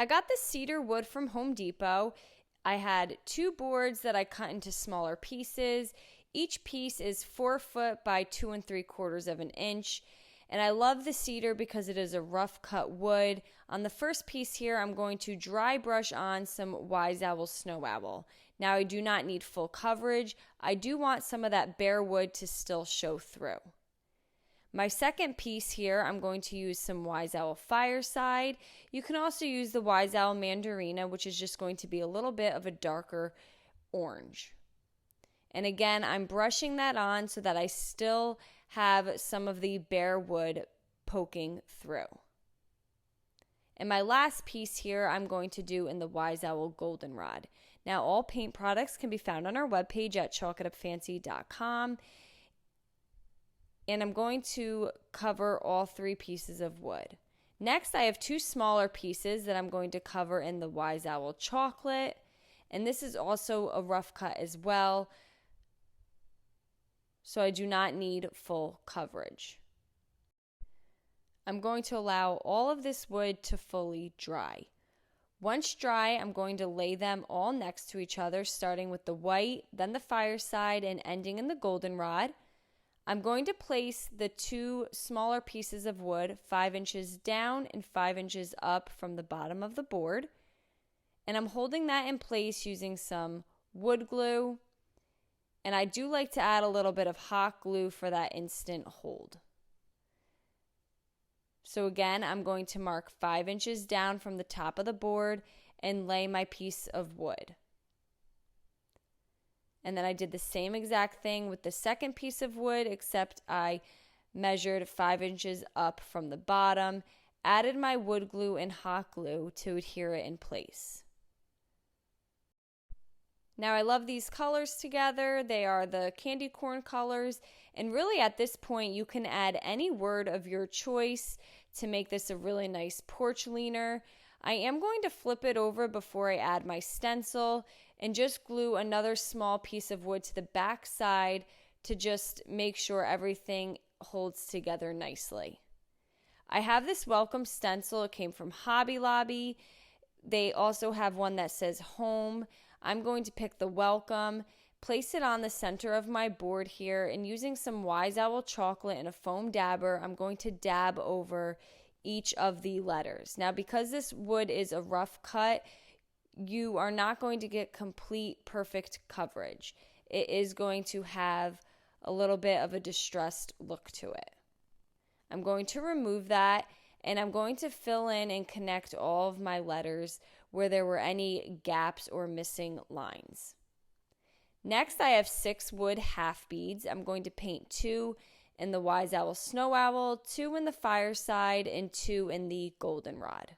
I got the cedar wood from Home Depot. I had 2 boards that I cut into smaller pieces. Each piece is 4 foot by 2 3/4 of an inch. And I love the cedar because it is a rough cut wood. On the first piece here, I'm going to dry brush on some Wise Owl Snow Owl. Now I do not need full coverage. I do want some of that bare wood to still show through. My second piece here, I'm going to use some Wise Owl Fireside. You can also use the Wise Owl Mandarina, which is just going to be a little bit of a darker orange. And again, I'm brushing that on so that I still have some of the bare wood poking through. And my last piece here, I'm going to do in the Wise Owl Goldenrod. Now, all paint products can be found on our webpage at chalkitupfancy.com. And I'm going to cover all 3 pieces of wood. Next, I have 2 smaller pieces that I'm going to cover in the Wise Owl Chocolate. And this is also a rough cut as well, so I do not need full coverage. I'm going to allow all of this wood to fully dry. Once dry, I'm going to lay them all next to each other, starting with the white, then the Fireside, and ending in the Goldenrod. I'm going to place the 2 smaller pieces of wood 5 inches down and 5 inches up from the bottom of the board. And I'm holding that in place using some wood glue. And I do like to add a little bit of hot glue for that instant hold. So again, I'm going to mark 5 inches down from the top of the board and lay my piece of wood. And then I did the same exact thing with the second piece of wood, except I measured 5 inches up from the bottom, added my wood glue and hot glue to adhere it in place. Now I love these colors together. They are the candy corn colors, and really at this point you can add any word of your choice to make this a really nice porch leaner. I am going to flip it over before I add my stencil and just glue another small piece of wood to the back side to just make sure everything holds together nicely. I have this welcome stencil. It came from Hobby Lobby. They also have one that says home. I'm going to pick the welcome, place it on the center of my board here, and using some Wise Owl chocolate and a foam dabber, I'm going to dab over each of the letters. Now, because this wood is a rough cut, you are not going to get complete perfect coverage. It is going to have a little bit of a distressed look to it. I'm going to remove that, and I'm going to fill in and connect all of my letters where there were any gaps or missing lines. Next, I have 6 wood half beads. I'm going to paint 2 in the Wise Owl Snow Owl, 2 in the Fireside, and 2 in the Goldenrod.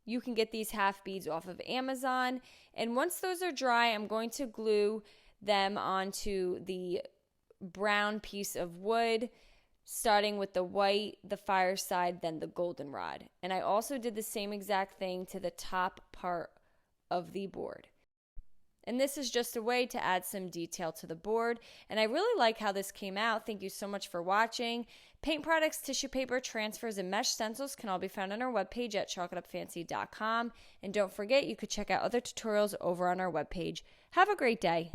You can get these half beads off of Amazon, and once those are dry, I'm going to glue them onto the brown piece of wood, starting with the white, the Fireside, then the Goldenrod. And I also did the same exact thing to the top part of the board. And this is just a way to add some detail to the board. And I really like how this came out. Thank you so much for watching. Paint products, tissue paper, transfers, and mesh stencils can all be found on our webpage at chalkitupfancy.com. And don't forget, you could check out other tutorials over on our webpage. Have a great day.